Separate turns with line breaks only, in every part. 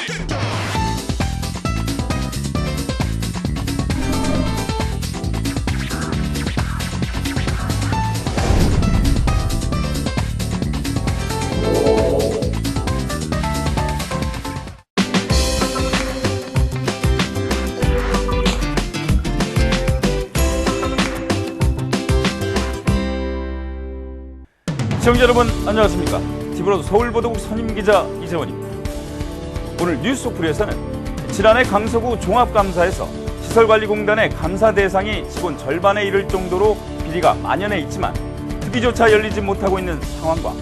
시청자 여러분 안녕하십니까. TV로드 서울보도국 선임기자 이재원입니다. 오늘 뉴스 속풀이에서는 지난해 강서구 종합감사에서 시설관리공단의 감사 대상이 직원 절반에 이를 정도로 비리가 만연해 있지만 특위조차 열리지 못하고 있는 상황과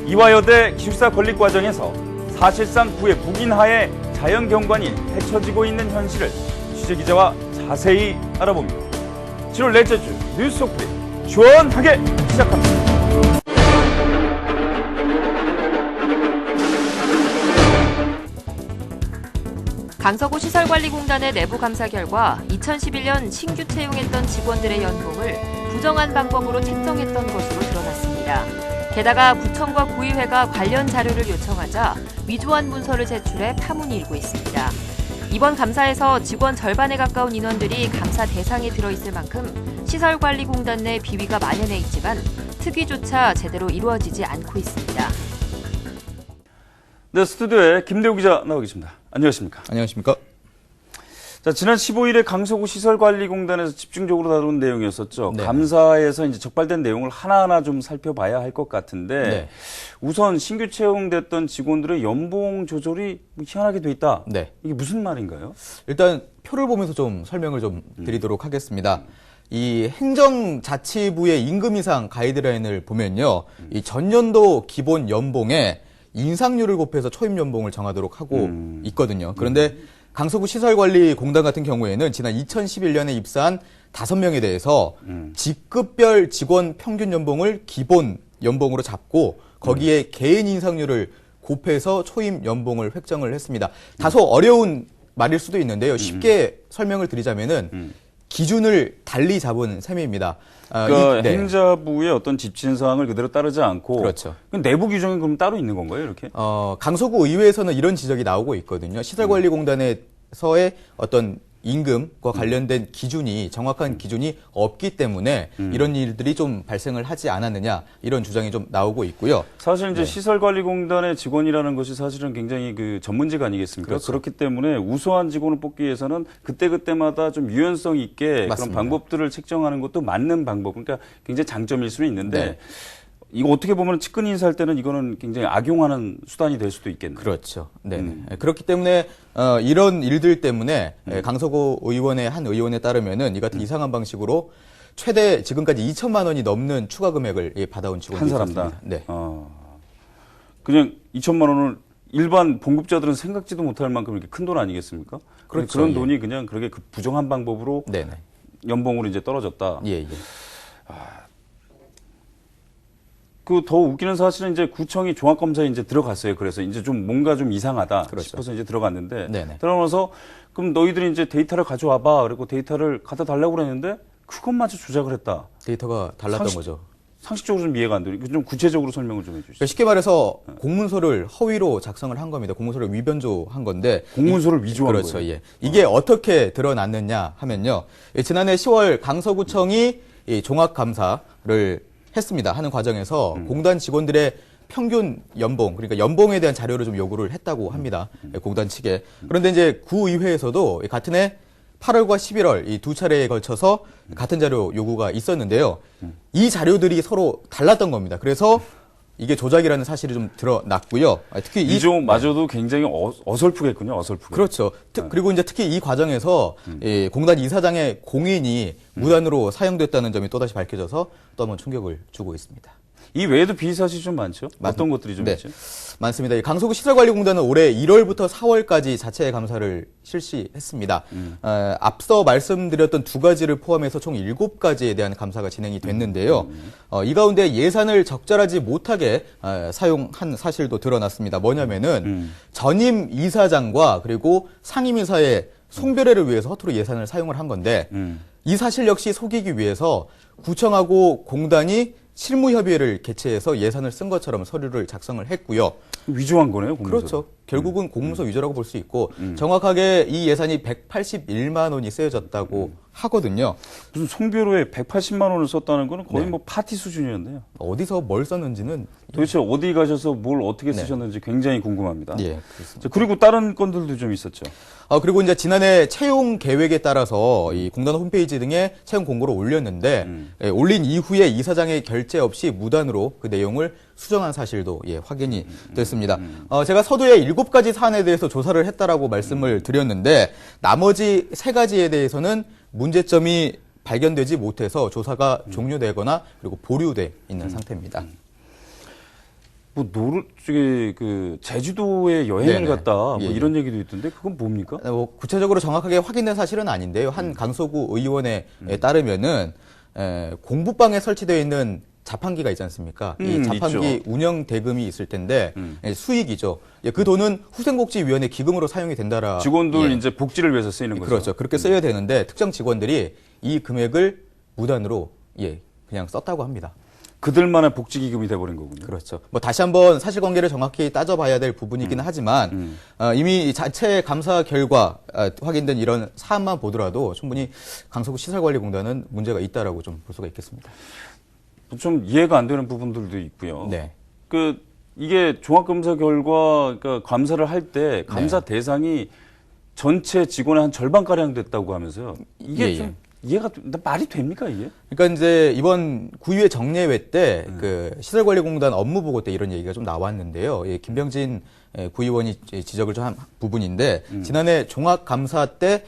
이화여대 기숙사 건립 과정에서 사실상 구의 묵인하에 자연경관이 헤쳐지고 있는 현실을 취재기자와 자세히 알아봅니다. 7월 넷째 주 뉴스 속풀이 시원하게 시작합니다.
강서구 시설관리공단의 내부 감사 결과 2011년 신규 채용했던 직원들의 연봉을 부정한 방법으로 책정했던 것으로 드러났습니다. 게다가 구청과 구의회가 관련 자료를 요청하자 위조한 문서를 제출해 파문이 일고 있습니다. 이번 감사에서 직원 절반에 가까운 인원들이 감사 대상에 들어있을 만큼 시설관리공단 내 비위가 만연해 있지만 특위조차 제대로 이루어지지 않고 있습니다.
네, 스튜디오에 김대우 기자 나와 계십니다. 안녕하십니까?
안녕하십니까?
자, 지난 15일에 강서구 시설관리공단에서 집중적으로 다룬 내용이었었죠.
네.
감사에서 이제 적발된 내용을 하나하나 좀 살펴봐야 할 것 같은데,
네.
우선 신규 채용됐던 직원들의 연봉 조절이 희한하게 돼 있다.
네.
이게 무슨 말인가요?
일단 표를 보면서 좀 설명을 좀 드리도록 하겠습니다. 이 행정자치부의 임금 인상 가이드라인을 보면요. 이 전년도 기본 연봉에 인상률을 곱해서 초임 연봉을 정하도록 하고 있거든요. 그런데 강서구 시설관리공단 같은 경우에는 지난 2011년에 입사한 5명에 대해서 직급별 직원 평균 연봉을 기본 연봉으로 잡고 거기에 개인 인상률을 곱해서 초임 연봉을 획정을 했습니다. 다소 어려운 말일 수도 있는데요. 쉽게 설명을 드리자면은 기준을 달리 잡은 셈입니다.
그러니까
네.
행자부의 어떤 집진사항을 그대로 따르지 않고,
그렇죠.
그럼 내부 규정이 그럼 따로 있는 건가요, 이렇게?
강서구 의회에서는 이런 지적이 나오고 있거든요. 시설관리공단에서의 어떤 임금과 관련된 기준이 정확한 기준이 없기 때문에 이런 일들이 좀 발생을 하지 않았느냐 이런 주장이 좀 나오고 있고요.
사실 이제
네.
시설관리공단의 직원이라는 것이 사실은 굉장히 그 전문직 아니겠습니까?
그렇죠.
그렇기 때문에 우수한 직원을 뽑기 위해서는 그때그때마다 좀 유연성 있게
맞습니다.
그런 방법들을 책정하는 것도 맞는 방법, 그러니까 굉장히 장점일 수는 있는데
네.
이거 어떻게 보면 측근 인사할 때는 이거는 굉장히 악용하는 수단이 될 수도 있겠네요.
그렇죠. 네. 그렇기 때문에 이런 일들 때문에 강서구 의원의 한 의원에 따르면은 이 같은 이상한 방식으로 최대 지금까지 2천만 원이 넘는 추가 금액을 받아온 직원이
한 사람당.
네.
그냥 2천만 원을 일반 봉급자들은 생각지도 못할 만큼 이렇게 큰 돈 아니겠습니까?
그렇죠.
그런
예.
돈이 그냥 그렇게 부정한 방법으로
네네.
연봉으로 이제 떨어졌다.
예, 예.
그 더 웃기는 사실은 이제 구청이 종합검사에 이제 들어갔어요. 그래서 이제 좀 뭔가 좀 이상하다
그렇죠.
싶어서 이제 들어갔는데
네네.
들어가면서 그럼 너희들이 이제 데이터를 가져와봐. 그리고 데이터를 갖다 달라고 그랬는데 그것마저 조작을 했다.
데이터가 달랐던 거죠.
상식적으로 좀 이해가 안 돼요. 좀 구체적으로 설명을 좀 해주시죠.
그러니까 쉽게 말해서 공문서를 허위로 작성을 한 겁니다. 공문서를 위변조한 건데.
공문서를 위조한
그렇죠,
거예요.
예. 이게 어떻게 드러났느냐 하면요. 지난해 10월 강서구청이 이 종합감사를 했습니다. 하는 과정에서 공단 직원들의 평균 연봉, 그러니까 연봉에 대한 자료를 좀 요구를 했다고 합니다. 공단 측에. 그런데 이제 구의회에서도 같은 해 8월과 11월 이 두 차례에 걸쳐서 같은 자료 요구가 있었는데요. 이 자료들이 서로 달랐던 겁니다. 그래서 이게 조작이라는 사실이 좀 드러났고요. 특히
위조마저도 굉장히 어설프겠군요. 어설프게.
그렇죠. 그리고 이제 특히 이 과정에서 이 공단 이사장의 공인이 무단으로 사용됐다는 점이 또다시 밝혀져서 또 한번 충격을 주고 있습니다.
이 외에도 비리 사실이 좀 많죠? 어떤 것들이 좀
네.
있죠?
많습니다. 강서구 시설관리공단은 올해 1월부터 4월까지 자체 감사를 실시했습니다. 앞서 말씀드렸던 두 가지를 포함해서 총 7가지에 대한 감사가 진행이 됐는데요. 이 가운데 예산을 적절하지 못하게 사용한 사실도 드러났습니다. 뭐냐면은 전임 이사장과 그리고 상임 이사의 송별회를 위해서 허투루 예산을 사용을 한 건데 이 사실 역시 속이기 위해서 구청하고 공단이 실무협의회를 개최해서 예산을 쓴 것처럼 서류를 작성을 했고요.
위조한 거네요, 공문서.
그렇죠. 결국은 공문서 위조라고 볼 수 있고 정확하게 이 예산이 181만 원이 쓰여졌다고 하거든요.
무슨 송별호에 180만 원을 썼다는 거는 거의
네.
뭐 파티 수준이었네요.
어디서 뭘 썼는지는
도대체 어디 가셔서 뭘 어떻게 쓰셨는지 굉장히 궁금합니다.
예, 그렇습니다.
자, 그리고 다른 건들도 좀 있었죠.
그리고 이제 지난해 채용 계획에 따라서 이 공단 홈페이지 등에 채용 공고를 올렸는데 올린 이후에 이사장의 결재 없이 무단으로 그 내용을 수정한 사실도 확인이 됐습니다. 제가 서두에 7가지 사안에 대해서 조사를 했다라고 말씀을 드렸는데 나머지 3가지에 대해서는 문제점이 발견되지 못해서 조사가 종료되거나 그리고 보류돼 있는 상태입니다.
뭐 그 제주도에 여행을
네네.
갔다 뭐
예, 예.
이런 얘기도 있던데 그건 뭡니까?
구체적으로 정확하게 확인된 사실은 아닌데요. 한 강서구 의원에 따르면은 공부방에 설치되어 있는 자판기가 있지 않습니까? 이 자판기
있죠.
운영 대금이 있을 텐데 수익이죠. 그 돈은 후생복지위원회 기금으로 사용이 된다라.
직원들 이제 복지를 위해서 쓰이는 거죠.
그렇죠. 그렇게 써야 되는데 특정 직원들이 이 금액을 무단으로 그냥 썼다고 합니다.
그들만의 복지 기금이 돼버린 거군요.
그렇죠. 뭐 다시 한번 사실관계를 정확히 따져봐야 될 부분이기는 하지만 이미 자체 감사 결과 확인된 이런 사안만 보더라도 충분히 강서구 시설관리공단은 문제가 있다라고 좀 볼 수가 있겠습니다.
좀 이해가 안 되는 부분들도 있고요.
네.
이게 종합검사 결과 그러니까 감사를 할 때 감사 대상이 전체 직원의 한 절반가량 됐다고 하면서요. 이게 좀 이해가 말이 됩니까 이게?
그러니까 이제 이번 구의회 정례회 때 그 시설관리공단 업무보고 때 이런 얘기가 좀 나왔는데요. 김병진 구의원이 지적을 좀 한 부분인데 지난해 종합감사 때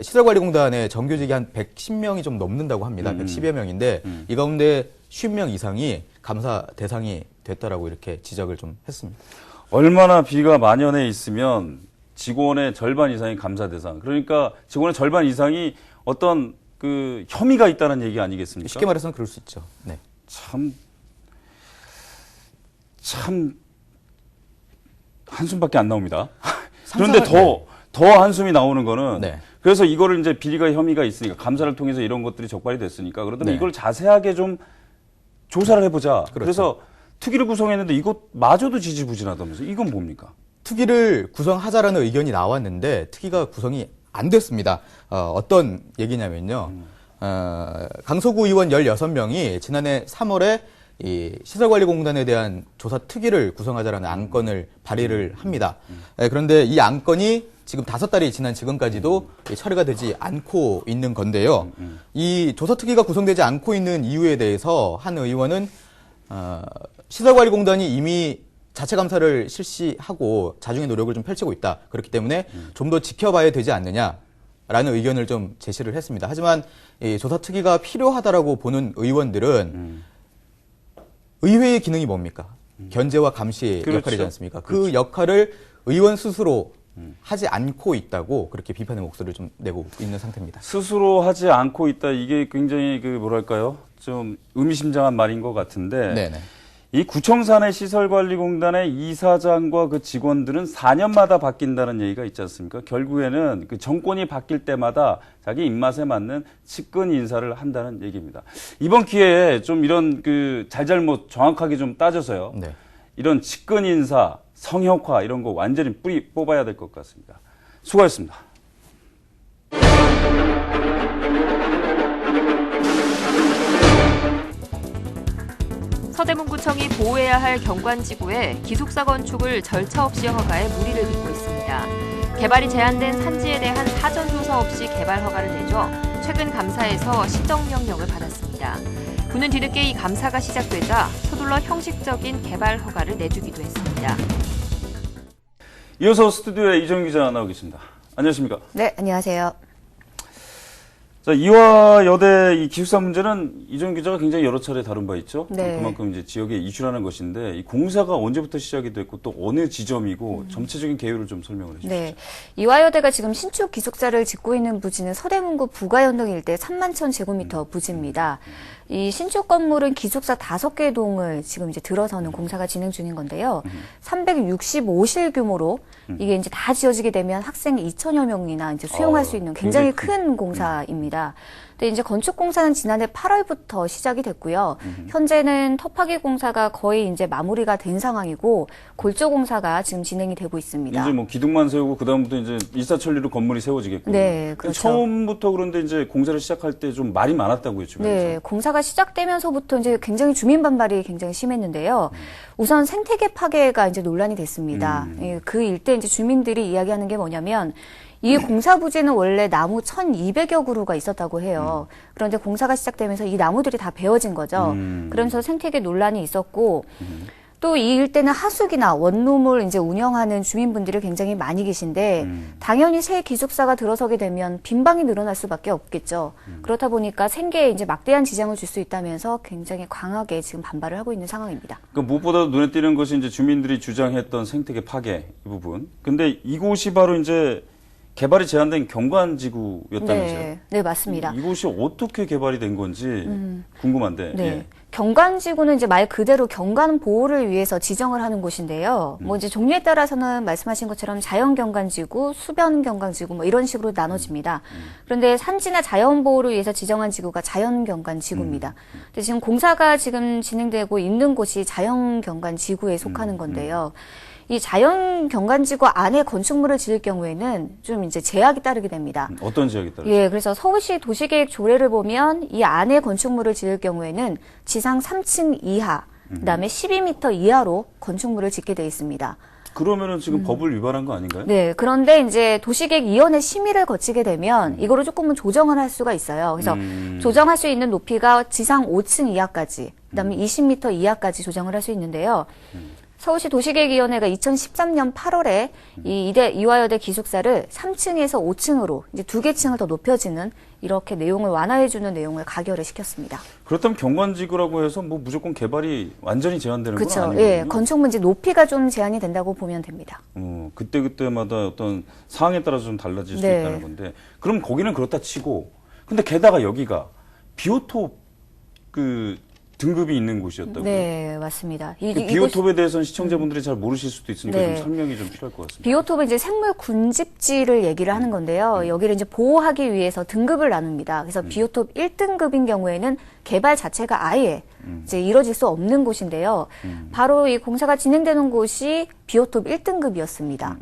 시설관리공단의 정규직이 한 110명이 좀 넘는다고 합니다. 110여 명인데 이 가운데 50명 이상이 감사 대상이 됐다라고 이렇게 지적을 좀 했습니다.
얼마나 비가 만연해 있으면 직원의 절반 이상이 감사 대상. 그러니까 직원의 절반 이상이 어떤 그 혐의가 있다는 얘기 아니겠습니까?
쉽게 말해서는 그럴 수 있죠. 네.
참 한숨밖에 안 나옵니다. 그런데 더 한숨이 나오는 거는
네.
그래서 이거를 이제 비리가 혐의가 있으니까 감사를 통해서 이런 것들이 적발이 됐으니까 그러더니
네.
이걸 자세하게 좀 조사를 해보자.
그렇죠.
그래서 특위를 구성했는데 이것마저도 지지부진하다면서 이건 뭡니까?
특위를 구성하자라는 의견이 나왔는데 특위가 구성이 안 됐습니다. 어떤 얘기냐면요. 강서구 의원 16명이 지난해 3월에 이 시설관리공단에 대한 조사 특위를 구성하자라는 안건을 발의를 합니다. 그런데 이 안건이 지금 5달이 지난 지금까지도 처리가 되지 않고 있는 건데요. 이 조사 특위가 구성되지 않고 있는 이유에 대해서 한 의원은 시설관리공단이 이미 자체 감사를 실시하고 자중의 노력을 좀 펼치고 있다. 그렇기 때문에 좀 더 지켜봐야 되지 않느냐라는 의견을 좀 제시를 했습니다. 하지만 이 조사 특위가 필요하다라고 보는 의원들은 의회의 기능이 뭡니까? 견제와 감시의
그렇죠.
역할이지 않습니까? 그 역할을 의원 스스로 하지 않고 있다고 그렇게 비판의 목소리를 좀 내고 있는 상태입니다.
스스로 하지 않고 있다. 이게 굉장히 뭐랄까요? 좀 의미심장한 말인 것 같은데.
네네.
이 구청산의 시설관리공단의 이사장과 그 직원들은 4년마다 바뀐다는 얘기가 있지 않습니까? 결국에는 그 정권이 바뀔 때마다 자기 입맛에 맞는 측근 인사를 한다는 얘기입니다. 이번 기회에 좀 이런 그 잘잘못 정확하게 좀 따져서요.
네.
이런 측근 인사, 성역화 이런 거 완전히 뿌리 뽑아야 될 것 같습니다. 수고하셨습니다.
서대문구청이 보호해야 할 경관지구에 기숙사 건축을 절차 없이 허가해 무리를 빚고 있습니다. 개발이 제한된 산지에 대한 사전 조사 없이 개발 허가를 내줘 최근 감사에서 시정명령을 받았습니다. 군은 뒤늦게 이 감사가 시작되자 서둘러 형식적인 개발 허가를 내주기도 했습니다.
이어서 스튜디오에 이정 기자 나오고 계십니다. 안녕하십니까?
네, 안녕하세요.
자, 이화여대 이 기숙사 문제는 이정 기자가 굉장히 여러 차례 다룬 바 있죠.
네.
그만큼 이제 지역에 이슈라는 것인데 이 공사가 언제부터 시작이 됐고 또 어느 지점이고 전체적인 개요를 좀 설명을 해주시죠.
네, 이화여대가 지금 신축 기숙사를 짓고 있는 부지는 서대문구 부가연동 일대 3만 제곱미터 부지입니다. 이 신축 건물은 기숙사 5개 동을 지금 이제 들어서는 공사가 진행 중인 건데요. 365실 규모로 이게 이제 다 지어지게 되면 학생 2,000여 명이나 이제 수용할 수 있는 굉장히 큰 공사입니다. 근데 이제 건축 공사는 지난해 8월부터 시작이 됐고요. 현재는 터파기 공사가 거의 이제 마무리가 된 상황이고 골조 공사가 지금 진행이 되고 있습니다.
이제 뭐 기둥만 세우고 그다음부터 이제 일사천리로 건물이 세워지겠군요.
네, 그렇죠.
처음부터 그런데 이제 공사를 시작할 때 좀 말이 많았다고요, 주변에서.
네, 공사가 시작되면서부터 이제 굉장히 주민 반발이 굉장히 심했는데요. 우선 생태계 파괴가 이제 논란이 됐습니다. 예, 그 일대 이제 주민들이 이야기하는 게 뭐냐면 이 공사 부지는 원래 나무 1,200여 그루가 있었다고 해요. 그런데 공사가 시작되면서 이 나무들이 다 베어진 거죠. 그러면서 생태계 논란이 있었고 또 이 일대는 하숙이나 원룸을 이제 운영하는 주민분들이 굉장히 많이 계신데 당연히 새 기숙사가 들어서게 되면 빈방이 늘어날 수밖에 없겠죠. 그렇다 보니까 생계에 이제 막대한 지장을 줄 수 있다면서 굉장히 강하게 지금 반발을 하고 있는 상황입니다.
그러니까 무엇보다 눈에 띄는 것이 이제 주민들이 주장했던 생태계 파괴 이 부분. 근데 이곳이 바로 이제 개발이 제한된 경관지구였다면서요?
네, 네, 맞습니다.
이곳이 어떻게 개발이 된 건지 궁금한데.
네.
예.
경관지구는 이제 말 그대로 경관 보호를 위해서 지정을 하는 곳인데요. 뭐 이제 종류에 따라서는 말씀하신 것처럼 자연 경관지구, 수변 경관지구 뭐 이런 식으로 나눠집니다. 그런데 산지나 자연 보호를 위해서 지정한 지구가 자연 경관지구입니다. 근데 지금 공사가 지금 진행되고 있는 곳이 자연 경관지구에 속하는 건데요. 이 자연 경관지구 안에 건축물을 지을 경우에는 좀 이제 제약이 따르게 됩니다.
어떤 지역에 따라서?
예, 그래서 서울시 도시계획 조례를 보면 이 안에 건축물을 지을 경우에는 지상 3층 이하, 그다음에 12m 이하로 건축물을 짓게 돼 있습니다.
그러면은 지금 법을 위반한 거 아닌가요?
네, 그런데 이제 도시계획위원회 심의를 거치게 되면 이거를 조금은 조정을 할 수가 있어요. 그래서 조정할 수 있는 높이가 지상 5층 이하까지, 그다음에 20m 이하까지 조정을 할 수 있는데요. 서울시 도시계획위원회가 2013년 8월에 이 이화여대 기숙사를 3층에서 5층으로 이제 2개 층을 더 높여지는 이렇게 내용을 완화해주는 내용을 가결을 시켰습니다.
그렇다면 경관지구라고 해서 뭐 무조건 개발이 완전히 제한되는 건
그렇죠.
아니거든요.
예, 건축 문제 높이가 좀 제한이 된다고 보면 됩니다.
그때마다 어떤 상황에 따라서 좀 달라질 수
네.
있다는 건데, 그럼 거기는 그렇다 치고, 근데 게다가 여기가 비오톱 등급이 있는 곳이었다고요?
네, 맞습니다.
비오톱에 대해서는 시청자분들이 잘 모르실 수도 있으니까
네.
좀 설명이 좀 필요할 것 같습니다.
비오톱은 이제 생물 군집지를 얘기를 하는 건데요. 여기를 이제 보호하기 위해서 등급을 나눕니다. 그래서 비오톱 1등급인 경우에는 개발 자체가 아예 이제 이뤄질 수 없는 곳인데요. 바로 이 공사가 진행되는 곳이 비오톱 1등급이었습니다.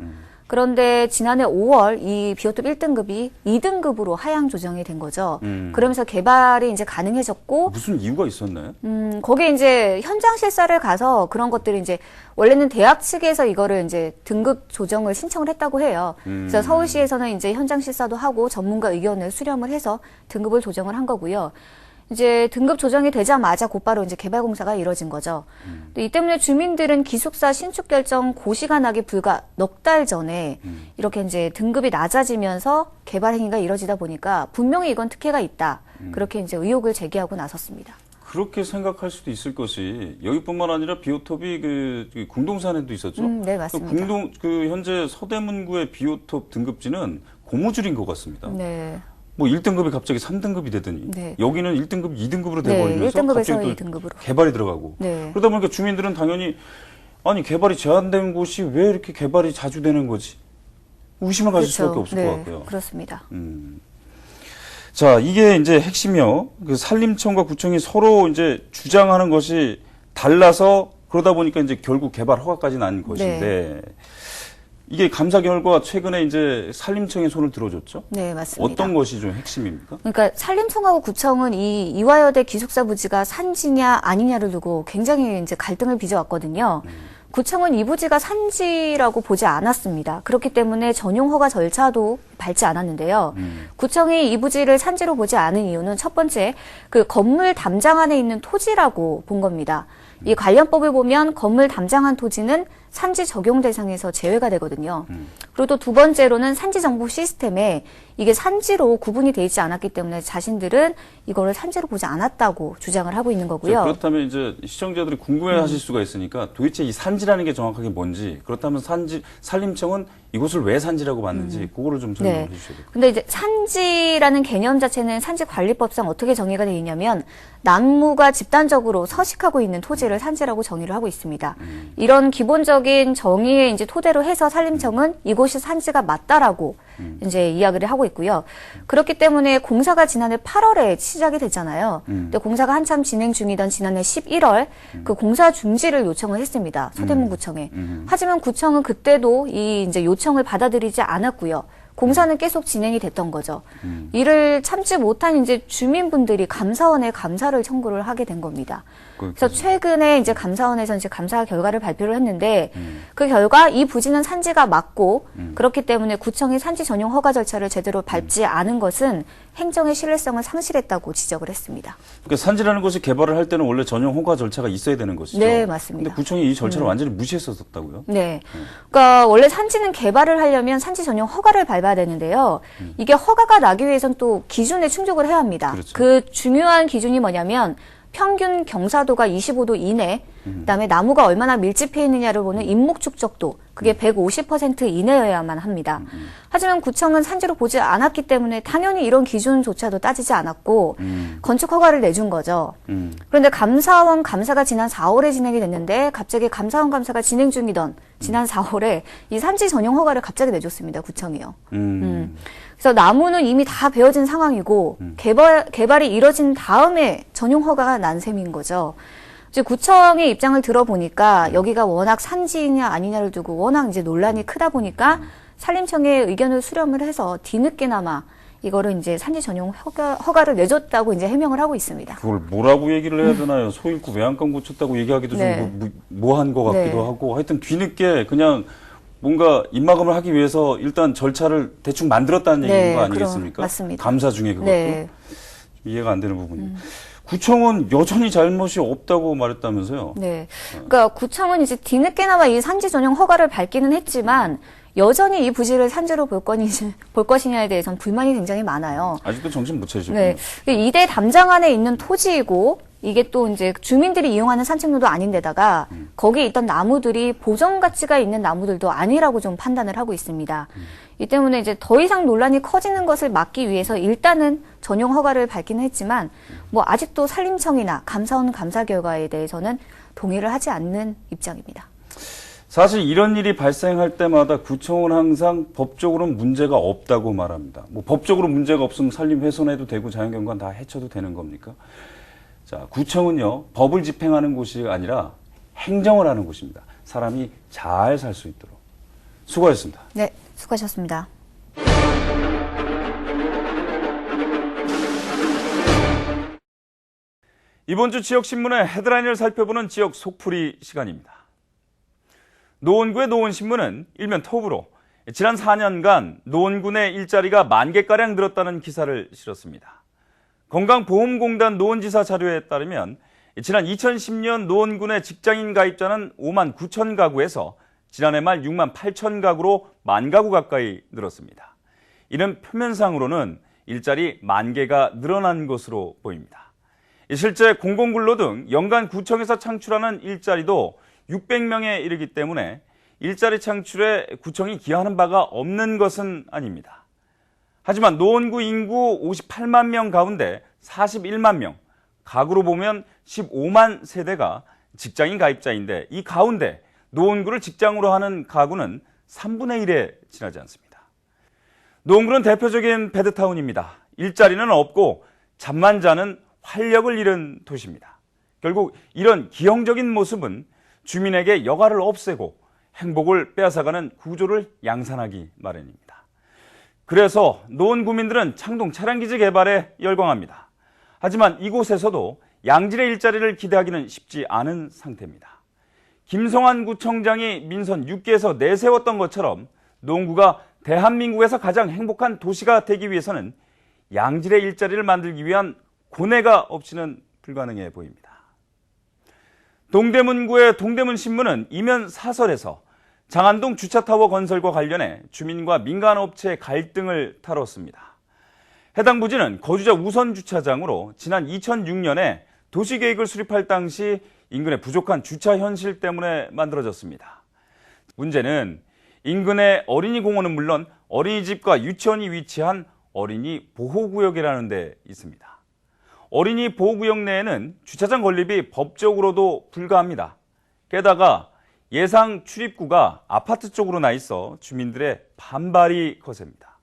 그런데 지난해 5월 이 비오톱 1등급이 2등급으로 하향 조정이 된 거죠. 그러면서 개발이 이제 가능해졌고,
무슨 이유가 있었나요?
거기에 이제 현장 실사를 가서 그런 것들이 이제 원래는 대학 측에서 이거를 이제 등급 조정을 신청을 했다고 해요. 그래서 서울시에서는 이제 현장 실사도 하고 전문가 의견을 수렴을 해서 등급을 조정을 한 거고요. 이제 등급 조정이 되자마자 곧바로 이제 개발 공사가 이뤄진 거죠. 이 때문에 주민들은 기숙사 신축 결정 고시가 나기 불과 넉 달 전에 이렇게 이제 등급이 낮아지면서 개발 행위가 이뤄지다 보니까 분명히 이건 특혜가 있다. 그렇게 이제 의혹을 제기하고 나섰습니다.
그렇게 생각할 수도 있을 것이, 여기뿐만 아니라 비오톱이 궁동산에도 있었죠.
네, 맞습니다.
현재 서대문구의 비오톱 등급지는 고무줄인 것 같습니다.
네.
뭐 1등급이 갑자기 3등급이 되더니
네.
여기는 1등급, 2등급으로
네,
돼버리면서
1등급에서
갑자기 또
2등급으로.
개발이 들어가고.
네.
그러다 보니까 주민들은 당연히 아니 개발이 제한된 곳이 왜 이렇게 개발이 자주 되는 거지? 의심을 가질 수밖에 없을 것 같고요.
그렇습니다.
자, 이게 이제 핵심이요. 그 산림청과 구청이 서로 이제 주장하는 것이 달라서 그러다 보니까 이제 결국 개발 허가까지 난 것인데, 이게 감사 결과 최근에 이제 산림청에 손을 들어줬죠?
네, 맞습니다.
어떤 것이 좀 핵심입니까?
그러니까 산림청하고 구청은 이 이화여대 기숙사 부지가 산지냐 아니냐를 두고 굉장히 이제 갈등을 빚어왔거든요. 구청은 이 부지가 산지라고 보지 않았습니다. 그렇기 때문에 전용 허가 절차도 밟지 않았는데요. 구청이 이 부지를 산지로 보지 않은 이유는 첫 번째, 그 건물 담장 안에 있는 토지라고 본 겁니다. 이 관련법을 보면 건물 담장한 토지는 산지 적용 대상에서 제외가 되거든요. 그리고 또 두 번째로는 산지 정보 시스템에 이게 산지로 구분이 돼 있지 않았기 때문에 자신들은 이거를 산지로 보지 않았다고 주장을 하고 있는 거고요.
자, 그렇다면 이제 시청자들이 궁금해하실 수가 있으니까 도대체 이 산지라는 게 정확하게 뭔지, 그렇다면 산림청은 이곳을 왜 산지라고 봤는지 그거를 좀 설명해 주셔야 돼요.
근데 이제 산지라는 개념 자체는 산지관리법상 어떻게 정의가 되어 있냐면 나무가 집단적으로 서식하고 있는 토지를 산지라고 정의를 하고 있습니다. 이런 기본적 법적인 정의에 이제 토대로 해서 산림청은 이곳이 산지가 맞다라고 이제 이야기를 하고 있고요. 그렇기 때문에 공사가 지난해 8월에 시작이 됐잖아요. 근데 공사가 한참 진행 중이던 지난해 11월 그 공사 중지를 요청을 했습니다. 서대문구청에. 하지만 구청은 그때도 이 이제 요청을 받아들이지 않았고요. 공사는 계속 진행이 됐던 거죠. 이를 참지 못한 이제 주민분들이 감사원에 감사를 청구를 하게 된 겁니다. 그래서 최근에 이제 감사원에서 이제 감사 결과를 발표를 했는데 그 결과 이 부지는 산지가 맞고 그렇기 때문에 구청이 산지 전용 허가 절차를 제대로 밟지 않은 것은 행정의 신뢰성을 상실했다고 지적을 했습니다.
그러니까 산지라는 것이 개발을 할 때는 원래 전용 허가 절차가 있어야 되는 것이죠.
네, 맞습니다.
근데 구청이 이 절차를 완전히 무시했었다고요?
네. 그러니까 원래 산지는 개발을 하려면 산지 전용 허가를 밟아야 되는데요. 이게 허가가 나기 위해선 또 기준에 충족을 해야 합니다.
그렇죠.
그 중요한 기준이 뭐냐면 평균 경사도가 25도 이내, 그다음에 나무가 얼마나 밀집해 있느냐를 보는 인목 축적도, 그게 150% 이내여야만 합니다. 하지만 구청은 산지로 보지 않았기 때문에 당연히 이런 기준조차도 따지지 않았고 건축 허가를 내준 거죠. 그런데 감사원 감사가 지난 4월에 진행이 됐는데 갑자기 감사원 감사가 진행 중이던 지난 4월에 이 산지 전용 허가를 갑자기 내줬습니다. 구청이요. 그래서 나무는 이미 다 베어진 상황이고 개발이 이뤄진 다음에 전용 허가가 난 셈인 거죠. 이제 구청의 입장을 들어보니까 여기가 워낙 산지냐 아니냐를 두고 워낙 이제 논란이 크다 보니까 산림청의 의견을 수렴을 해서 뒤늦게나마 이거를 이제 산지 전용 허가를 내줬다고 이제 해명을 하고 있습니다.
그걸 뭐라고 얘기를 해야 되나요? 소일구 외양간 고쳤다고 얘기하기도
네.
좀 뭐한 것 같기도
네.
하고 하여튼 뒤늦게 그냥 뭔가 입막음을 하기 위해서 일단 절차를 대충 만들었다는
네,
얘기인 거 아니겠습니까?
그럼, 맞습니다.
감사 중에 그것도
네.
이해가 안 되는 부분이. 구청은 여전히 잘못이 없다고 말했다면서요?
네. 그러니까 구청은 이제 뒤늦게나마 이 산지 전용 허가를 밟기는 했지만 여전히 이 부지를 산지로 볼 것이냐에 대해서는 불만이 굉장히 많아요.
아직도 정신 못 차리셨군요.
네. 이대 담장 안에 있는 토지이고 이게 또 이제 주민들이 이용하는 산책로도 아닌데다가 거기에 있던 나무들이 보존 가치가 있는 나무들도 아니라고 좀 판단을 하고 있습니다. 이 때문에 이제 더 이상 논란이 커지는 것을 막기 위해서 일단은 전용 허가를 밟기는 했지만 뭐 아직도 산림청이나 감사원 감사 결과에 대해서는 동의를 하지 않는 입장입니다.
사실 이런 일이 발생할 때마다 구청은 항상 법적으로는 문제가 없다고 말합니다. 뭐 법적으로 문제가 없으면 산림 훼손해도 되고 자연경관 다 해쳐도 되는 겁니까? 자, 구청은요, 법을 집행하는 곳이 아니라 행정을 하는 곳입니다. 사람이 잘 살 수 있도록. 수고하셨습니다.
네, 수고하셨습니다.
이번 주 지역신문의 헤드라인을 살펴보는 지역 속풀이 시간입니다. 노원구의 노원신문은 일면 톱으로 지난 4년간 노원구 내 일자리가 10,000개가량 늘었다는 기사를 실었습니다. 건강보험공단 노원지사 자료에 따르면 지난 2010년 노원구 내 직장인 가입자는 59,000가구에서 지난해 말 68,000가구로 10,000가구 가까이 늘었습니다. 이는 표면상으로는 일자리 10,000개가 늘어난 것으로 보입니다. 실제 공공근로 등 연간 구청에서 창출하는 일자리도 600명에 이르기 때문에 일자리 창출에 구청이 기여하는 바가 없는 것은 아닙니다. 하지만 노원구 인구 58만 명 가운데 41만 명, 가구로 보면 15만 세대가 직장인 가입자인데 이 가운데 노원구를 직장으로 하는 가구는 3분의 1에 지나지 않습니다. 노원구는 대표적인 배드타운입니다. 일자리는 없고 잠만 자는 활력을 잃은 도시입니다. 결국 이런 기형적인 모습은 주민에게 여가를 없애고 행복을 빼앗아가는 구조를 양산하기 마련입니다. 그래서 노원구민들은 창동 차량기지 개발에 열광합니다. 하지만 이곳에서도 양질의 일자리를 기대하기는 쉽지 않은 상태입니다. 김성환 구청장이 민선 6기에서 내세웠던 것처럼 노원구가 대한민국에서 가장 행복한 도시가 되기 위해서는 양질의 일자리를 만들기 위한 고뇌가 없이는 불가능해 보입니다. 동대문구의 동대문신문은 이면 사설에서 장안동 주차타워 건설과 관련해 주민과 민간업체의 갈등을 다뤘습니다. 해당 부지는 거주자 우선 주차장으로 지난 2006년에 도시계획을 수립할 당시 인근의 부족한 주차 현실 때문에 만들어졌습니다. 문제는 인근의 어린이 공원은 물론 어린이집과 유치원이 위치한 어린이 보호구역이라는 데 있습니다. 어린이 보호구역 내에는 주차장 건립이 법적으로도 불가합니다. 게다가 예상 출입구가 아파트 쪽으로 나 있어 주민들의 반발이 거셉니다.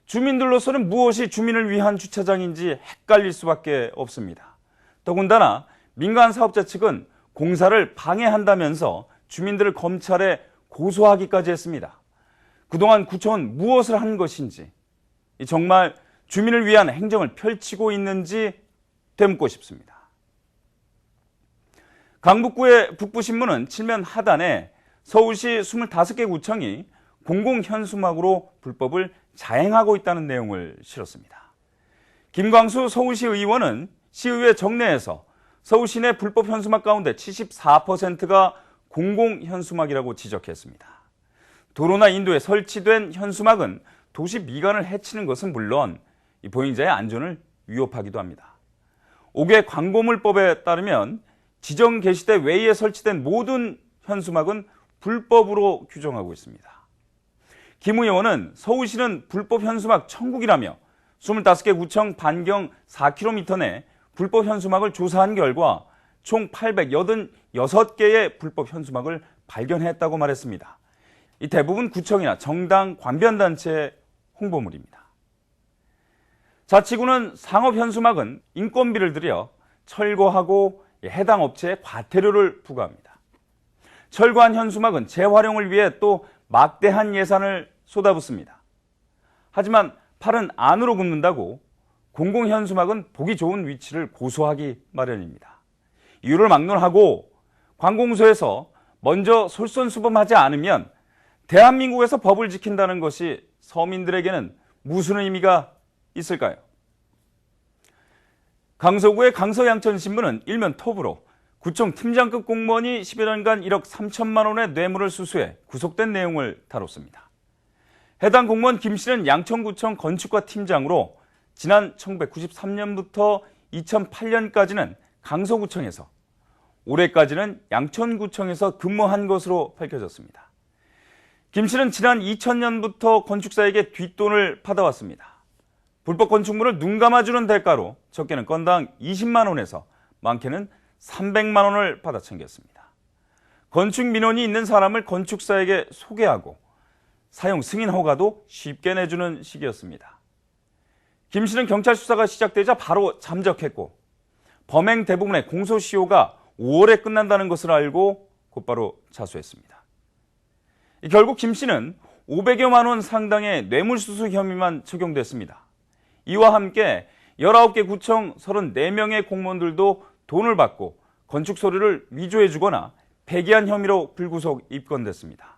주민들로서는 무엇이 주민을 위한 주차장인지 헷갈릴 수밖에 없습니다. 더군다나 민간 사업자 측은 공사를 방해한다면서 주민들을 검찰에 고소하기까지 했습니다. 그동안 구청은 무엇을 한 것인지, 정말 주민을 위한 행정을 펼치고 있는지 되묻고 싶습니다. 강북구의 북부신문은 칠면 하단에 서울시 25개 구청이 공공현수막으로 불법을 자행하고 있다는 내용을 실었습니다. 김광수 서울시 의원은 시의회 정내에서 서울시 내 불법 현수막 가운데 74%가 공공현수막이라고 지적했습니다. 도로나 인도에 설치된 현수막은 도시 미관을 해치는 것은 물론 보행자의 안전을 위협하기도 합니다. 5개 광고물법에 따르면 지정 게시대 외에 설치된 모든 현수막은 불법으로 규정하고 있습니다. 김 의원은 서울시는 불법 현수막 천국이라며 25개 구청 반경 4km 내 불법 현수막을 조사한 결과 총 886개의 불법 현수막을 발견했다고 말했습니다. 이 대부분 구청이나 정당 관변단체의 홍보물입니다. 자치구는 상업 현수막은 인건비를 들여 철거하고 해당 업체에 과태료를 부과합니다. 철거한 현수막은 재활용을 위해 또 막대한 예산을 쏟아붓습니다. 하지만 팔은 안으로 굽는다고 공공현수막은 보기 좋은 위치를 고수하기 마련입니다. 이유를 막론하고 관공서에서 먼저 솔선수범하지 않으면 대한민국에서 법을 지킨다는 것이 서민들에게는 무슨 의미가 있을까요? 강서구의 강서양천신문은 일면 톱으로 구청 팀장급 공무원이 10여 년간 1억 3천만 원의 뇌물을 수수해 구속된 내용을 다뤘습니다. 해당 공무원 김 씨는 양천구청 건축과 팀장으로 지난 1993년부터 2008년까지는 강서구청에서, 올해까지는 양천구청에서 근무한 것으로 밝혀졌습니다. 김 씨는 지난 2000년부터 건축사에게 뒷돈을 받아왔습니다. 불법 건축물을 눈 감아주는 대가로 적게는 건당 20만 원에서 많게는 300만 원을 받아 챙겼습니다. 건축 민원이 있는 사람을 건축사에게 소개하고 사용 승인 허가도 쉽게 내주는 시기였습니다. 김 씨는 경찰 수사가 시작되자 바로 잠적했고 범행 대부분의 공소시효가 5월에 끝난다는 것을 알고 곧바로 자수했습니다. 결국 김 씨는 500여만 원 상당의 뇌물수수 혐의만 적용됐습니다. 이와 함께 19개 구청 34명의 공무원들도 돈을 받고 건축 서류를 위조해주거나 폐기한 혐의로 불구속 입건됐습니다.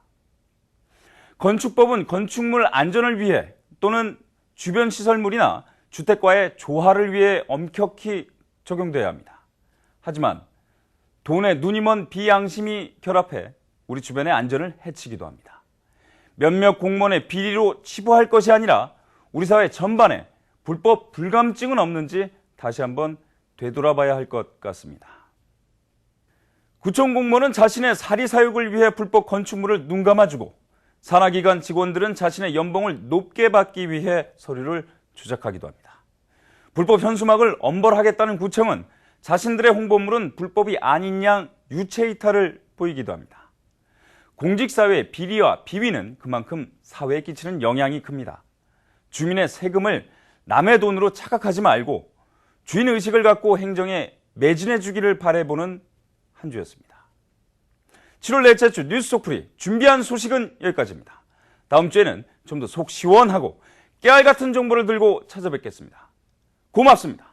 건축법은 건축물 안전을 위해 또는 주변 시설물이나 주택과의 조화를 위해 엄격히 적용돼야 합니다. 하지만 돈에 눈이 먼 비양심이 결합해 우리 주변의 안전을 해치기도 합니다. 몇몇 공무원의 비리로 치부할 것이 아니라 우리 사회 전반에 불법 불감증은 없는지 다시 한번 되돌아봐야 할 것 같습니다. 구청 공무원은 자신의 사리사욕을 위해 불법 건축물을 눈 감아주고 산하기관 직원들은 자신의 연봉을 높게 받기 위해 서류를 조작하기도 합니다. 불법 현수막을 엄벌하겠다는 구청은 자신들의 홍보물은 불법이 아닌 양 유체이탈을 보이기도 합니다. 공직사회의 비리와 비위는 그만큼 사회에 끼치는 영향이 큽니다. 주민의 세금을 남의 돈으로 착각하지 말고 주인의식을 갖고 행정에 매진해 주기를 바라보는 한 주였습니다. 7월 넷째 주 뉴스 속풀이 준비한 소식은 여기까지입니다. 다음 주에는 좀 더 속 시원하고 깨알 같은 정보를 들고 찾아뵙겠습니다. 고맙습니다.